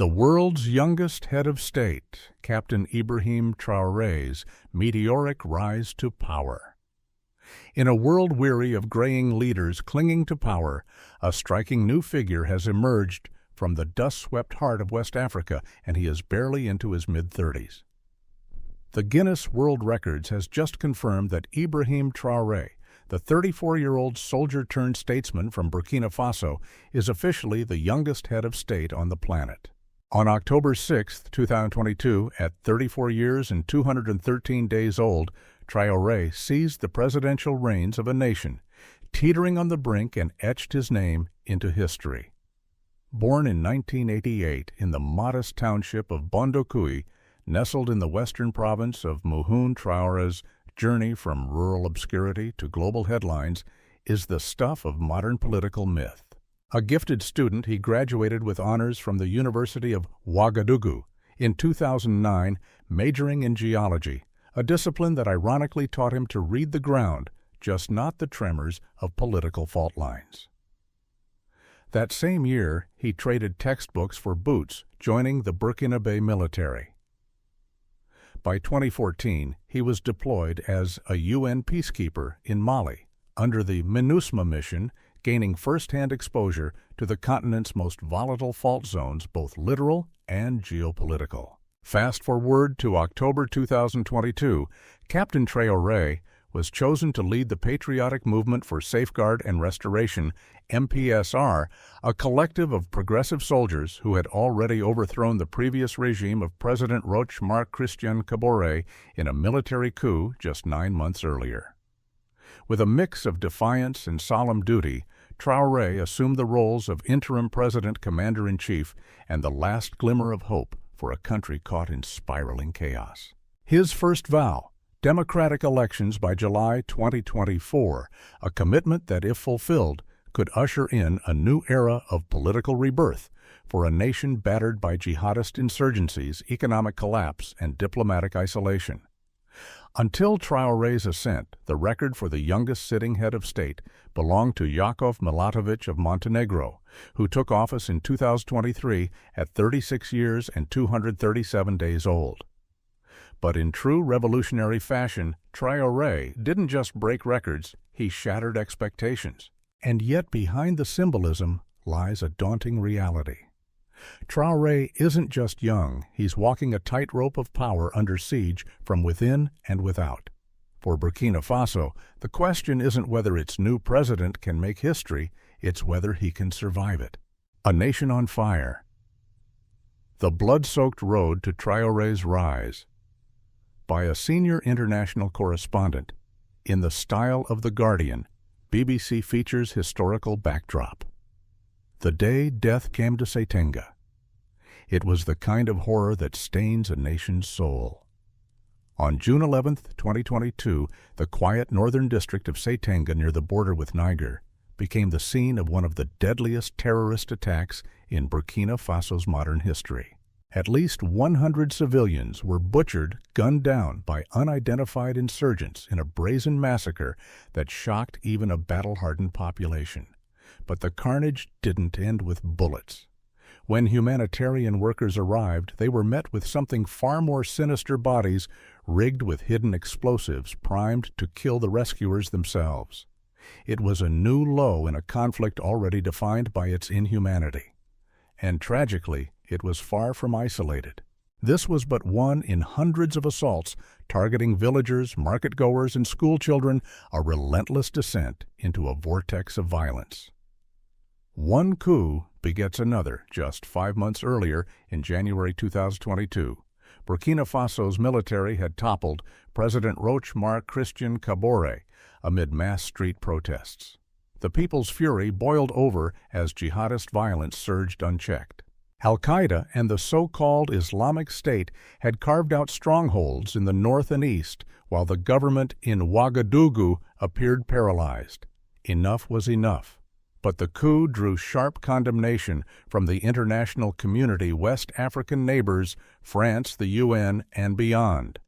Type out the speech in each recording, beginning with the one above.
The world's youngest head of state, Captain Ibrahim Traoré's meteoric rise to power. In a world weary of graying leaders clinging to power, a striking new figure has emerged from the dust-swept heart of West Africa, and he is barely into his mid-30s. The Guinness World Records has just confirmed that Ibrahim Traoré, the 34-year-old soldier-turned-statesman from Burkina Faso, is officially the youngest head of state on the planet. On October 6, 2022, at 34 years and 213 days old, Traoré seized the presidential reins of a nation, teetering on the brink, and etched his name into history. Born in 1988 in the modest township of Bondokui, nestled in the western province of Muhun, Traoré's journey from rural obscurity to global headlines is the stuff of modern political myth. A gifted student, he graduated with honors from the University of Ouagadougou in 2009, majoring in geology, a discipline that ironically taught him to read the ground, just not the tremors of political fault lines. That same year, he traded textbooks for boots, joining the Burkinabe military. By 2014, he was deployed as a UN peacekeeper in Mali under the MINUSMA mission, gaining first-hand exposure to the continent's most volatile fault zones, both literal and geopolitical. Fast forward to October 2022, Captain Traoré was chosen to lead the Patriotic Movement for Safeguard and Restoration, MPSR, a collective of progressive soldiers who had already overthrown the previous regime of President Roch-Marc Christian Kabore in a military coup just 9 months earlier. With a mix of defiance and solemn duty, Traoré assumed the roles of interim president, commander-in-chief, and the last glimmer of hope for a country caught in spiraling chaos. His first vow: democratic elections by July 2024, a commitment that, if fulfilled, could usher in a new era of political rebirth for a nation battered by jihadist insurgencies, economic collapse, and diplomatic isolation. Until Traoré's ascent, the record for the youngest sitting head of state belonged to Jakov Milatović of Montenegro, who took office in 2023 at 36 years and 237 days old. But in true revolutionary fashion, Traoré didn't just break records, he shattered expectations. And yet behind the symbolism lies a daunting reality. Traoré isn't just young, he's walking a tightrope of power under siege from within and without. For Burkina Faso, the question isn't whether its new president can make history, it's whether he can survive it. A nation on fire. The blood-soaked road to Traoré's rise. By a senior international correspondent. In the style of The Guardian, BBC features historical backdrop. The day death came to Satenga. It was the kind of horror that stains a nation's soul. On June 11, 2022, the quiet northern district of Satenga near the border with Niger became the scene of one of the deadliest terrorist attacks in Burkina Faso's modern history. At least 100 civilians were butchered, gunned down by unidentified insurgents in a brazen massacre that shocked even a battle-hardened population. But the carnage didn't end with bullets. When humanitarian workers arrived, they were met with something far more sinister: bodies rigged with hidden explosives primed to kill the rescuers themselves. It was a new low in a conflict already defined by its inhumanity. And tragically, it was far from isolated. This was but one in hundreds of assaults targeting villagers, market-goers, and schoolchildren, a relentless descent into a vortex of violence. One coup begets another. Just 5 months earlier, in January 2022, Burkina Faso's military had toppled President Roch-Marc Christian Kabore amid mass street protests. The people's fury boiled over as jihadist violence surged unchecked. Al-Qaeda and the so-called Islamic State had carved out strongholds in the north and east, while the government in Ouagadougou appeared paralyzed. Enough was enough. But the coup drew sharp condemnation from the international community, West African neighbors, France, the UN, and beyond.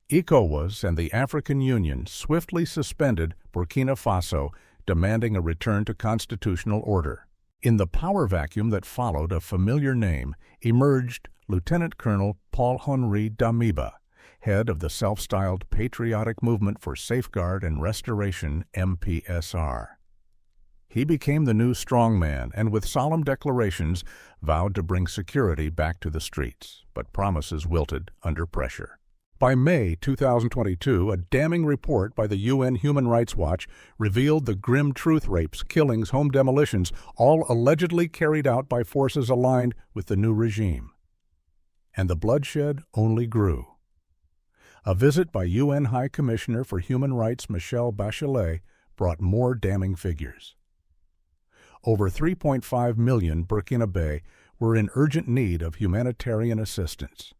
ECOWAS and the African Union swiftly suspended Burkina Faso, demanding a return to constitutional order. In the power vacuum that followed, a familiar name emerged: Lieutenant Colonel Paul-Henri Damiba, head of the self-styled Patriotic Movement for Safeguard and Restoration, MPSR. He became the new strongman and, with solemn declarations, vowed to bring security back to the streets, but promises wilted under pressure. By May 2022, a damning report by the UN Human Rights Watch revealed the grim truth: rapes, killings, home demolitions, all allegedly carried out by forces aligned with the new regime. And the bloodshed only grew. A visit by UN High Commissioner for Human Rights Michelle Bachelet brought more damning figures. Over 3.5 million Burkinabe were in urgent need of humanitarian assistance.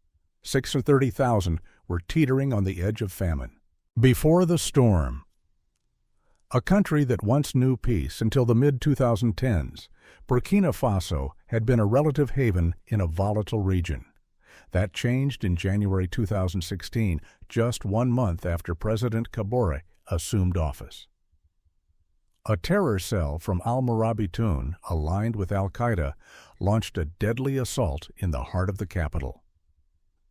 630,000 were teetering on the edge of famine. Before the storm. A country that once knew peace until the mid-2010s, Burkina Faso had been a relative haven in a volatile region. That changed in January 2016, just 1 month after President Traore assumed office. A terror cell from Al-Murabitun, aligned with Al-Qaeda, launched a deadly assault in the heart of the capital.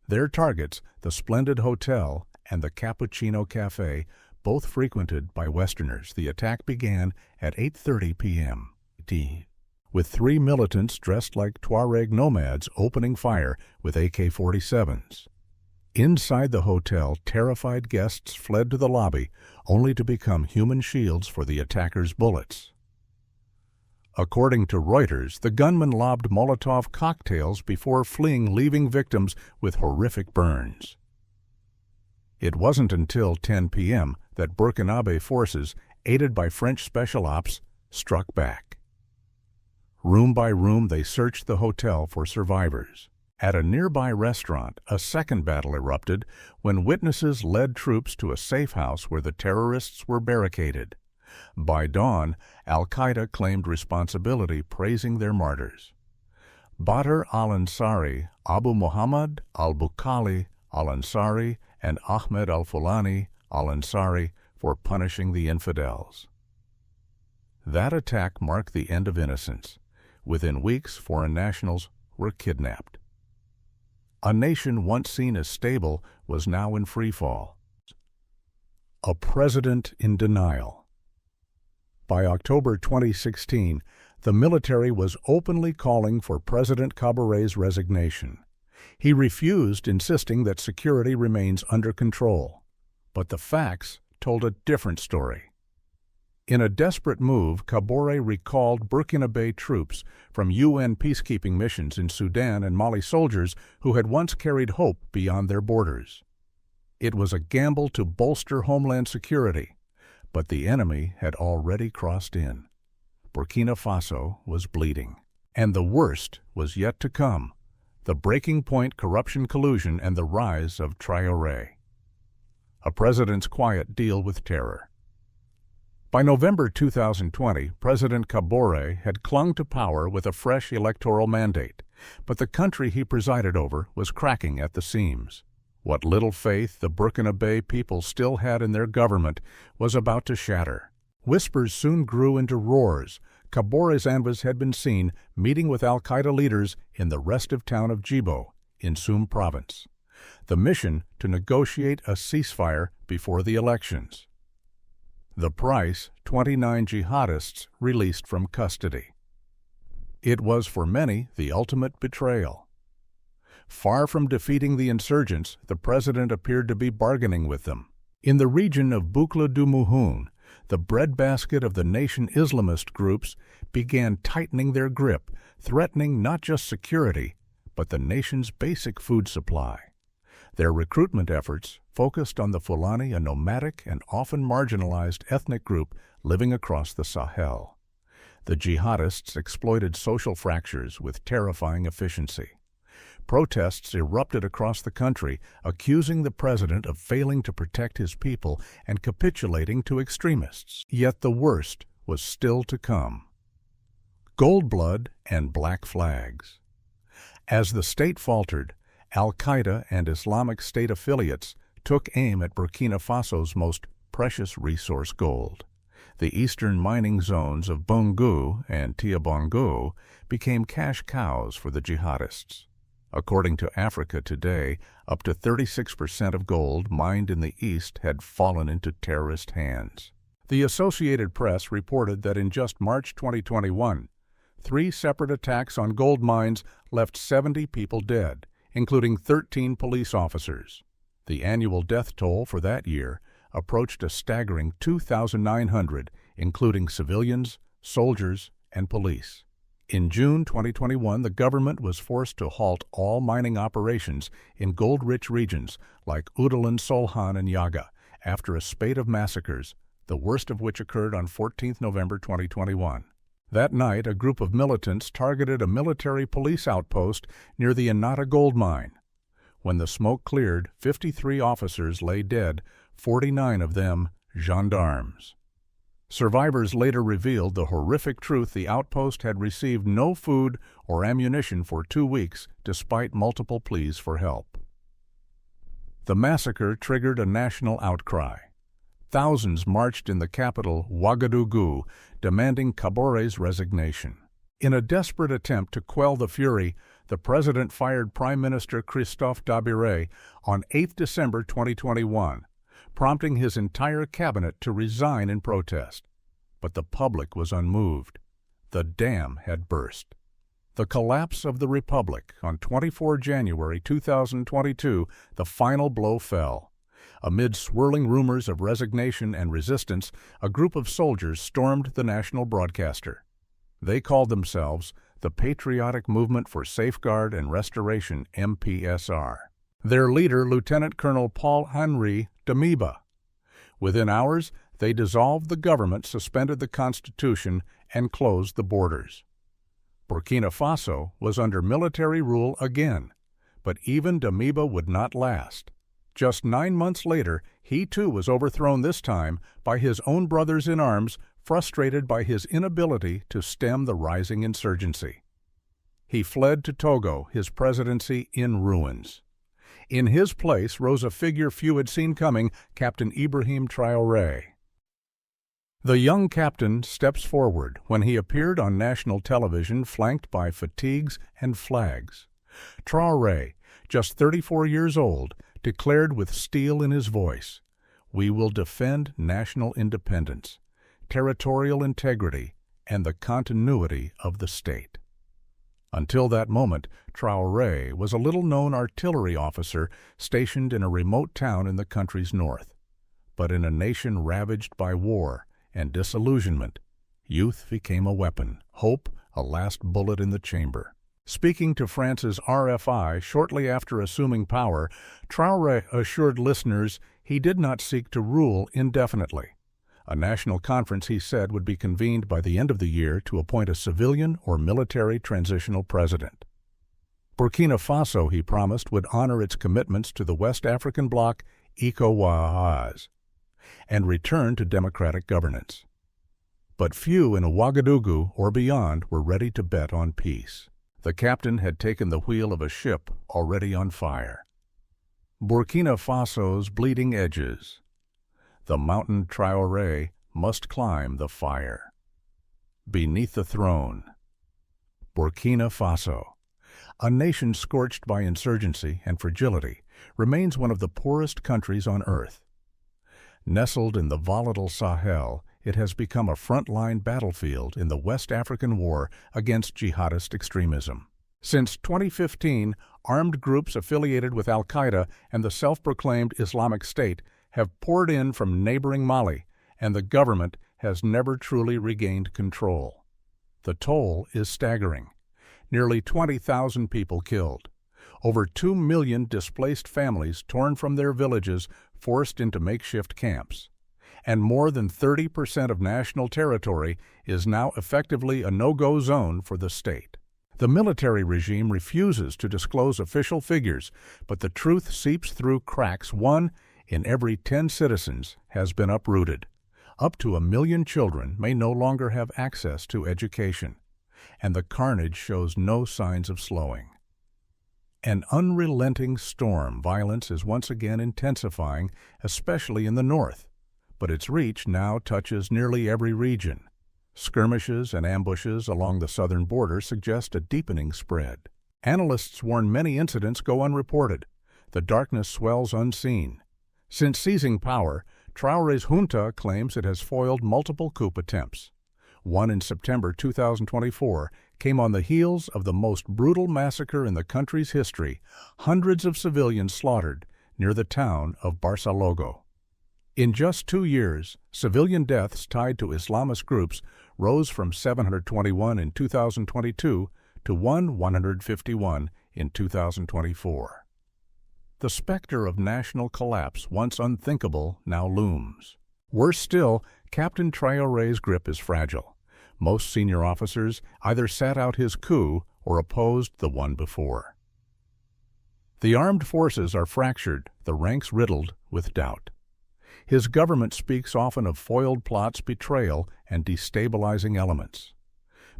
Their targets, the Splendid Hotel and the Cappuccino Cafe, both frequented by Westerners. The attack began at 8:30 p.m. with 3 militants dressed like Tuareg nomads opening fire with AK-47s. Inside the hotel, terrified guests fled to the lobby, only to become human shields for the attackers' bullets. According to Reuters, the gunman lobbed Molotov cocktails before fleeing, leaving victims with horrific burns. It wasn't until 10 p.m. that Burkinabe forces, aided by French special ops, struck back. Room by room, they searched the hotel for survivors. At a nearby restaurant, a second battle erupted when witnesses led troops to a safe house where the terrorists were barricaded. By dawn, Al-Qaeda claimed responsibility, praising their martyrs: Badr al-Ansari, Abu Muhammad al-Bukhali al-Ansari, and Ahmed al-Fulani al-Ansari, for punishing the infidels. That attack marked the end of innocence. Within weeks, foreign nationals were kidnapped. A nation once seen as stable was now in freefall. A president in denial. By October 2016, the military was openly calling for President Traoré's resignation. He refused, insisting that security remains under control. But the facts told a different story. In a desperate move, Traoré recalled Burkinabe troops from UN peacekeeping missions in Sudan and Mali, soldiers who had once carried hope beyond their borders. It was a gamble to bolster homeland security, but the enemy had already crossed in. Burkina Faso was bleeding, and the worst was yet to come: the breaking point, corruption, collusion, and the rise of Traoré. A president's quiet deal with terror. By November 2020, President Traoré had clung to power with a fresh electoral mandate, but the country he presided over was cracking at the seams. What little faith the Burkinabe people still had in their government was about to shatter. Whispers soon grew into roars. Traoré's envoys had been seen meeting with Al-Qaeda leaders in the restive town of Djibo, in Soum province. The mission to negotiate a ceasefire before the elections. The price: 29 jihadists released from custody. It was for many the ultimate betrayal. Far from defeating the insurgents, the president appeared to be bargaining with them. In the region of Boucle du Mouhoun, the breadbasket of the nation Islamist groups began tightening their grip, threatening not just security, but the nation's basic food supply. Their recruitment efforts focused on the Fulani, a nomadic and often marginalized ethnic group living across the Sahel. The jihadists exploited social fractures with terrifying efficiency. Protests erupted across the country, accusing the president of failing to protect his people and capitulating to extremists. Yet the worst was still to come. Gold blood and black flags. As the state faltered, Al-Qaeda and Islamic State affiliates took aim at Burkina Faso's most precious resource: gold. The eastern mining zones of Boungou and Tiabongo became cash cows for the jihadists. According to Africa Today, up to 36% of gold mined in the east had fallen into terrorist hands. The Associated Press reported that in just March 2021, 3 separate attacks on gold mines left 70 people dead, including 13 police officers. The annual death toll for that year approached a staggering 2,900, including civilians, soldiers, and police. In June 2021, the government was forced to halt all mining operations in gold-rich regions like Udalan, Solhan, and Yaga after a spate of massacres, the worst of which occurred on 14 November 2021. That night, a group of militants targeted a military police outpost near the Inata gold mine. When the smoke cleared, 53 officers lay dead, 49 of them gendarmes. Survivors later revealed the horrific truth: the outpost had received no food or ammunition for 2 weeks, despite multiple pleas for help. The massacre triggered a national outcry. Thousands marched in the capital, Ouagadougou, demanding Kabore's resignation. In a desperate attempt to quell the fury, the president fired Prime Minister Christophe Dabire on 8 December 2021, prompting his entire cabinet to resign in protest. But the public was unmoved. The dam had burst. The collapse of the Republic on 24 January 2022, the final blow fell. Amid swirling rumors of resignation and resistance, a group of soldiers stormed the national broadcaster. They called themselves the Patriotic Movement for Safeguard and Restoration, MPSR. Their leader, Lieutenant Colonel Paul-Henri Damiba. Within hours, they dissolved the government, suspended the constitution, and closed the borders. Burkina Faso was under military rule again, but even Damiba would not last. Just 9 months later, he too was overthrown, this time by his own brothers in arms, frustrated by his inability to stem the rising insurgency. He fled to Togo, his presidency in ruins. In his place rose a figure few had seen coming, Captain Ibrahim Traoré. The young captain steps forward when he appeared on national television flanked by fatigues and flags. Traoré, just 34 years old, declared with steel in his voice, "We will defend national independence, territorial integrity, and the continuity of the state." Until that moment, Traoré was a little-known artillery officer stationed in a remote town in the country's north. But in a nation ravaged by war and disillusionment, youth became a weapon, hope a last bullet in the chamber. Speaking to France's RFI shortly after assuming power, Traoré assured listeners he did not seek to rule indefinitely. A national conference, he said, would be convened by the end of the year to appoint a civilian or military transitional president. Burkina Faso, he promised, would honor its commitments to the West African bloc, ECOWAS, and return to democratic governance. But few in Ouagadougou or beyond were ready to bet on peace. The captain had taken the wheel of a ship already on fire. Burkina Faso's bleeding edges. The mountain Traoré must climb the fire. Beneath the throne. Burkina Faso, a nation scorched by insurgency and fragility, remains one of the poorest countries on earth. Nestled in the volatile Sahel, it has become a front-line battlefield in the West African war against jihadist extremism. Since 2015, armed groups affiliated with Al-Qaeda and the self-proclaimed Islamic State have poured in from neighboring Mali, and the government has never truly regained control. The toll is staggering. Nearly 20,000 people killed. Over 2 million displaced families torn from their villages, forced into makeshift camps. And more than 30% of national territory is now effectively a no-go zone for the state. The military regime refuses to disclose official figures, but the truth seeps through cracks. 1 in every 10 citizens has been uprooted. Up to 1 million children may no longer have access to education, and the carnage shows no signs of slowing. An unrelenting storm, violence is once again intensifying, especially in the north. but its reach now touches nearly every region. Skirmishes and ambushes along the southern border suggest a deepening spread. Analysts warn many incidents go unreported. The darkness swells unseen. Since seizing power, Traoré's junta claims it has foiled multiple coup attempts. One in September 2024 came on the heels of the most brutal massacre in the country's history, hundreds of civilians slaughtered near the town of Barçalogo. In just 2 years, civilian deaths tied to Islamist groups rose from 721 in 2022 to 151 in 2024. The specter of national collapse, once unthinkable, now looms. Worse still, Captain Traoré's grip is fragile. Most senior officers either sat out his coup or opposed the one before. The armed forces are fractured, the ranks riddled with doubt. His government speaks often of foiled plots, betrayal, and destabilizing elements.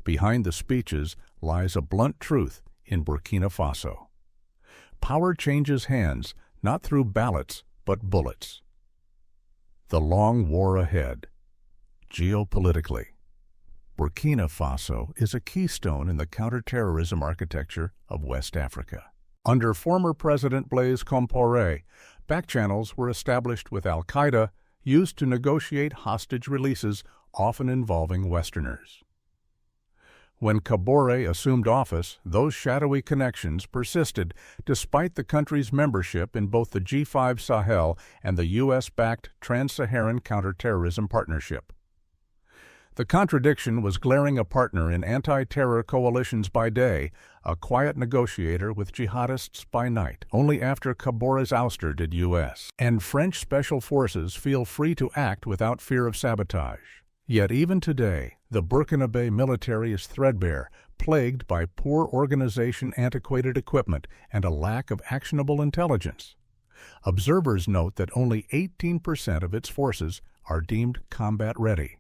Behind the speeches lies a blunt truth in Burkina Faso. Power changes hands, not through ballots, but bullets. The long war ahead. Geopolitically, Burkina Faso is a keystone in the counterterrorism architecture of West Africa. Under former President Blaise Compaoré, backchannels were established with Al-Qaeda, used to negotiate hostage releases, often involving Westerners. When Compaoré assumed office, those shadowy connections persisted despite the country's membership in both the G5 Sahel and the U.S.-backed Trans-Saharan Counterterrorism Partnership. The contradiction was glaring: a partner in anti-terror coalitions by day, a quiet negotiator with jihadists by night. Only after Compaoré's ouster did U.S. and French special forces feel free to act without fear of sabotage. Yet even today, the Burkinabe military is threadbare, plagued by poor organization, antiquated equipment, and a lack of actionable intelligence. Observers note that only 18% of its forces are deemed combat-ready.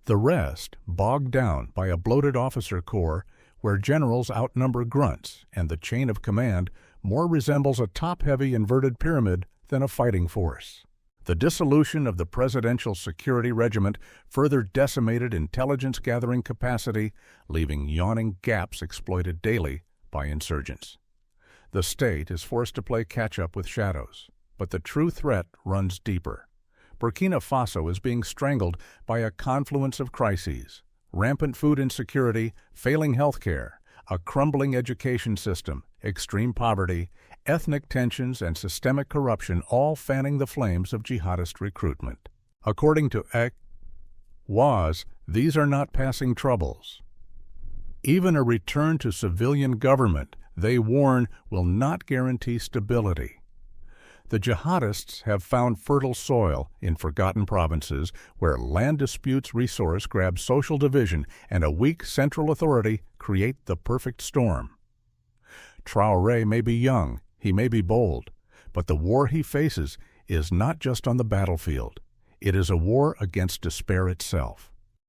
The rest bogged down by a bloated officer corps where generals outnumber grunts and the chain of command more resembles a top-heavy inverted pyramid than a fighting force. The dissolution of the Presidential Security Regiment further decimated intelligence-gathering capacity, leaving yawning gaps exploited daily by insurgents. The state is forced to play catch-up with shadows, but the true threat runs deeper. Burkina Faso is being strangled by a confluence of crises: rampant food insecurity, failing healthcare, a crumbling education system, extreme poverty, ethnic tensions, and systemic corruption, all fanning the flames of jihadist recruitment. According to ECOWAS, these are not passing troubles. Even a return to civilian government, they warn, will not guarantee stability. The jihadists have found fertile soil in forgotten provinces where land disputes resource grab social division and a weak central authority create the perfect storm. Traoré may be young, he may be bold, but the war he faces is not just on the battlefield. It is a war against despair itself.